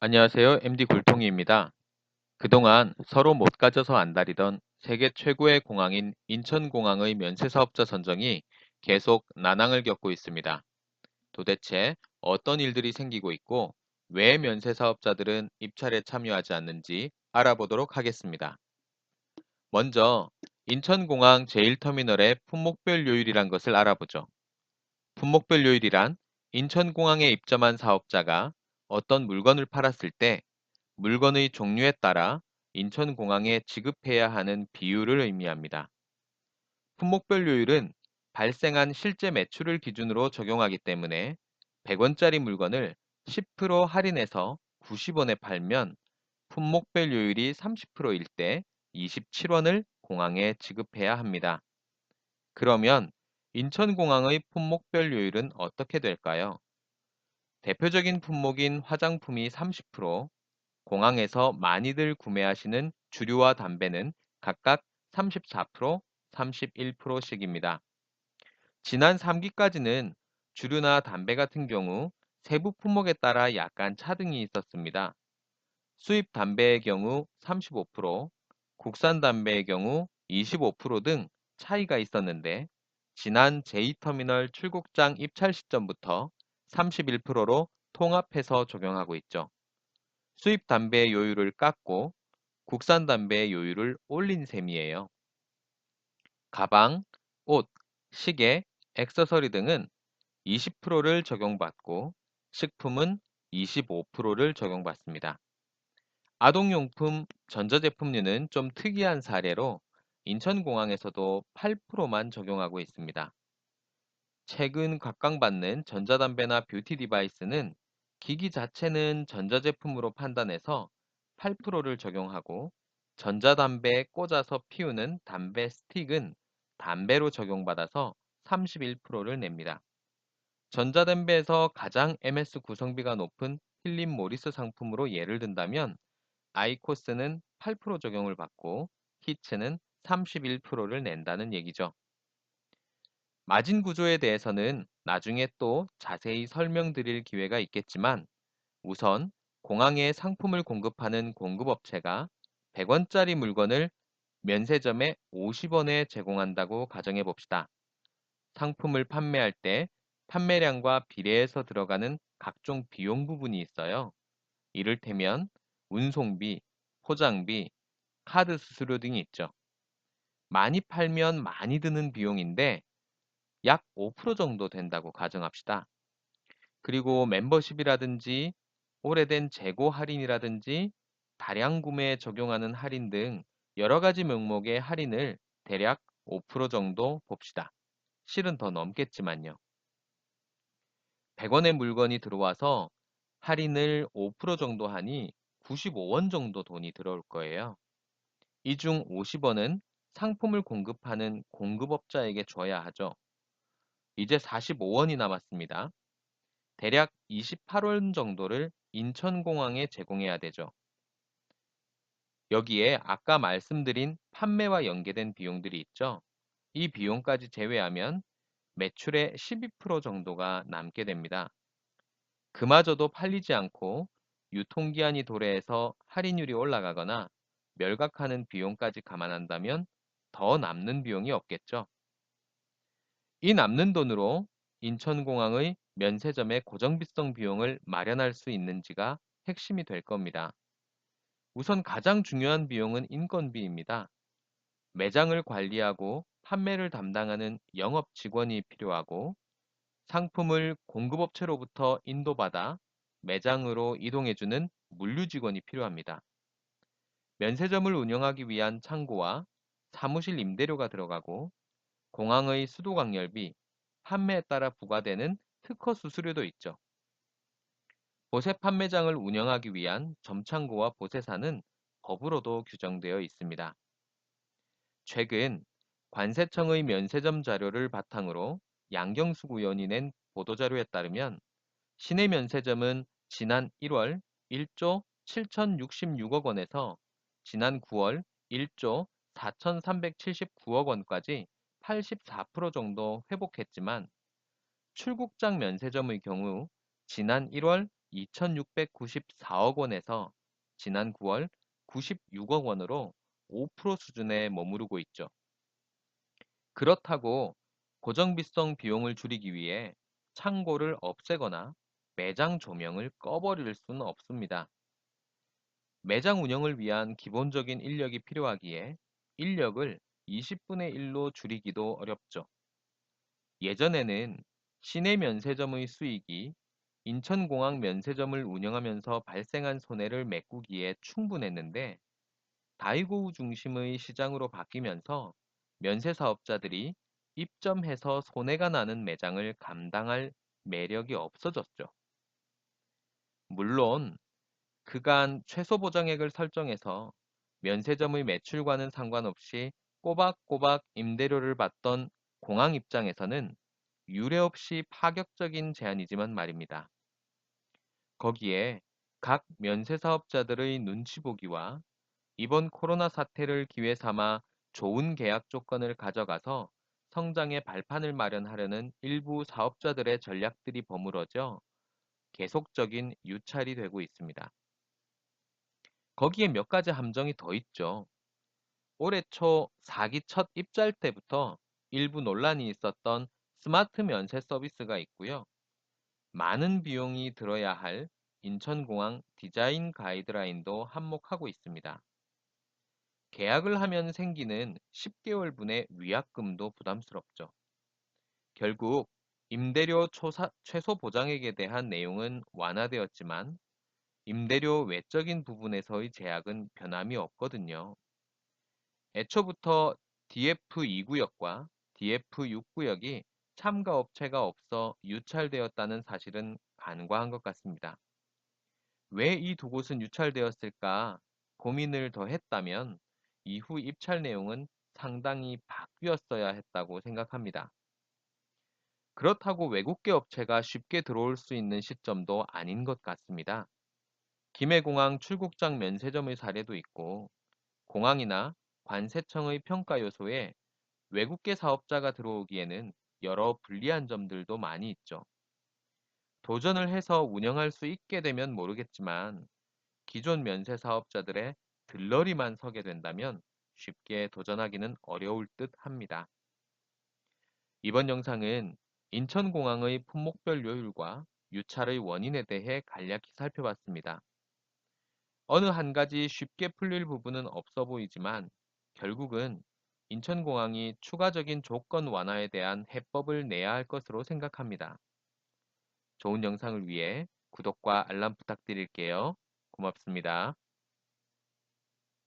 안녕하세요. MD 굴통이입니다. 그동안 서로 못 가져서 안달이던 세계 최고의 공항인 인천공항의 면세 사업자 선정이 계속 난항을 겪고 있습니다. 도대체 어떤 일들이 생기고 있고 왜 면세 사업자들은 입찰에 참여하지 않는지 알아보도록 하겠습니다. 먼저 인천공항 제1터미널의 품목별 요율이란 것을 알아보죠. 품목별 요율이란 인천공항에 입점한 사업자가 어떤 물건을 팔았을 때 물건의 종류에 따라 인천공항에 지급해야 하는 비율을 의미합니다. 품목별 요율은 발생한 실제 매출을 기준으로 적용하기 때문에 100원짜리 물건을 10% 할인해서 90원에 팔면 품목별 요율이 30%일 때 27원을 공항에 지급해야 합니다. 그러면 인천공항의 품목별 요율은 어떻게 될까요? 대표적인 품목인 화장품이 30%, 공항에서 많이들 구매하시는 주류와 담배는 각각 34%, 31%씩입니다. 지난 3기까지는 주류나 담배 같은 경우 세부 품목에 따라 약간 차등이 있었습니다. 수입 담배의 경우 35%, 국산 담배의 경우 25%등 차이가 있었는데 지난 제2터미널 출국장 입찰 시점부터 31%로 통합해서 적용하고 있죠. 수입 담배의 요율을 깎고 국산 담배의 요율을 올린 셈이에요. 가방, 옷, 시계, 액세서리 등은 20%를 적용받고 식품은 25%를 적용받습니다. 아동용품, 전자제품류는 좀 특이한 사례로 인천공항에서도 8%만 적용하고 있습니다. 최근 각광받는 전자담배나 뷰티 디바이스는 기기 자체는 전자제품으로 판단해서 8%를 적용하고 전자담배에 꽂아서 피우는 담배 스틱은 담배로 적용받아서 31%를 냅니다. 전자담배에서 가장 MS 구성비가 높은 필립 모리스 상품으로 예를 든다면 아이코스는 8% 적용을 받고 히츠는 31%를 낸다는 얘기죠. 마진 구조에 대해서는 나중에 또 자세히 설명드릴 기회가 있겠지만 우선 공항에 상품을 공급하는 공급업체가 100원짜리 물건을 면세점에 50원에 제공한다고 가정해 봅시다. 상품을 판매할 때 판매량과 비례해서 들어가는 각종 비용 부분이 있어요. 이를테면 운송비, 포장비, 카드 수수료 등이 있죠. 많이 팔면 많이 드는 비용인데 약 5% 정도 된다고 가정합시다. 그리고 멤버십이라든지 오래된 재고 할인이라든지 다량 구매에 적용하는 할인 등 여러 가지 명목의 할인을 대략 5% 정도 봅시다. 실은 더 넘겠지만요. 100원의 물건이 들어와서 할인을 5% 정도 하니 95원 정도 돈이 들어올 거예요. 이 중 50원은 상품을 공급하는 공급업자에게 줘야 하죠. 이제 45원이 남았습니다. 대략 28원 정도를 인천공항에 제공해야 되죠. 여기에 아까 말씀드린 판매와 연계된 비용들이 있죠. 이 비용까지 제외하면 매출의 12% 정도가 남게 됩니다. 그마저도 팔리지 않고 유통기한이 도래해서 할인율이 올라가거나 멸각하는 비용까지 감안한다면 더 남는 비용이 없겠죠. 이 남는 돈으로 인천공항의 면세점의 고정비성 비용을 마련할 수 있는지가 핵심이 될 겁니다. 우선 가장 중요한 비용은 인건비입니다. 매장을 관리하고 판매를 담당하는 영업 직원이 필요하고 상품을 공급업체로부터 인도받아 매장으로 이동해주는 물류 직원이 필요합니다. 면세점을 운영하기 위한 창고와 사무실 임대료가 들어가고 공항의 수도광열비, 판매에 따라 부과되는 특허 수수료도 있죠. 보세 판매장을 운영하기 위한 점창고와 보세사는 법으로도 규정되어 있습니다. 최근 관세청의 면세점 자료를 바탕으로 양경숙 의원이 낸 보도자료에 따르면 시내 면세점은 지난 1월 1조 7,066억 원에서 지난 9월 1조 4,379억 원까지 84% 정도 회복했지만 출국장 면세점의 경우 지난 1월 2,694억 원에서 지난 9월 96억 원으로 5% 수준에 머무르고 있죠. 그렇다고 고정비성 비용을 줄이기 위해 창고를 없애거나 매장 조명을 꺼버릴 수는 없습니다. 매장 운영을 위한 기본적인 인력이 필요하기에 인력을 20분의 1로 줄이기도 어렵죠. 예전에는 시내 면세점의 수익이 인천공항 면세점을 운영하면서 발생한 손해를 메꾸기에 충분했는데 다이고우 중심의 시장으로 바뀌면서 면세 사업자들이 입점해서 손해가 나는 매장을 감당할 매력이 없어졌죠. 물론 그간 최소 보정액을 설정해서 면세점의 매출과는 상관없이 꼬박꼬박 임대료를 받던 공항 입장에서는 유례 없이 파격적인 제안이지만 말입니다. 거기에 각 면세 사업자들의 눈치 보기와 이번 코로나 사태를 기회 삼아 좋은 계약 조건을 가져가서 성장의 발판을 마련하려는 일부 사업자들의 전략들이 버무러져 계속적인 유찰이 되고 있습니다. 거기에 몇 가지 함정이 더 있죠. 올해 초 4기 첫 입찰 때부터 일부 논란이 있었던 스마트 면세 서비스가 있고요. 많은 비용이 들어야 할 인천공항 디자인 가이드라인도 한몫하고 있습니다. 계약을 하면 생기는 10개월분의 위약금도 부담스럽죠. 결국 임대료 최소 보장액에 대한 내용은 완화되었지만 임대료 외적인 부분에서의 제약은 변함이 없거든요. 애초부터 DF2구역과 DF6구역이 참가 업체가 없어 유찰되었다는 사실은 간과한 것 같습니다. 왜 이 두 곳은 유찰되었을까 고민을 더 했다면 이후 입찰 내용은 상당히 바뀌었어야 했다고 생각합니다. 그렇다고 외국계 업체가 쉽게 들어올 수 있는 시점도 아닌 것 같습니다. 김해공항 출국장 면세점의 사례도 있고 공항이나 관세청의 평가 요소에 외국계 사업자가 들어오기에는 여러 불리한 점들도 많이 있죠. 도전을 해서 운영할 수 있게 되면 모르겠지만 기존 면세 사업자들의 들러리만 서게 된다면 쉽게 도전하기는 어려울 듯 합니다. 이번 영상은 인천공항의 품목별 요율과 유찰의 원인에 대해 간략히 살펴봤습니다. 어느 한 가지 쉽게 풀릴 부분은 없어 보이지만 결국은 인천공항이 추가적인 조건 완화에 대한 해법을 내야 할 것으로 생각합니다. 좋은 영상을 위해 구독과 알람 부탁드릴게요. 고맙습니다.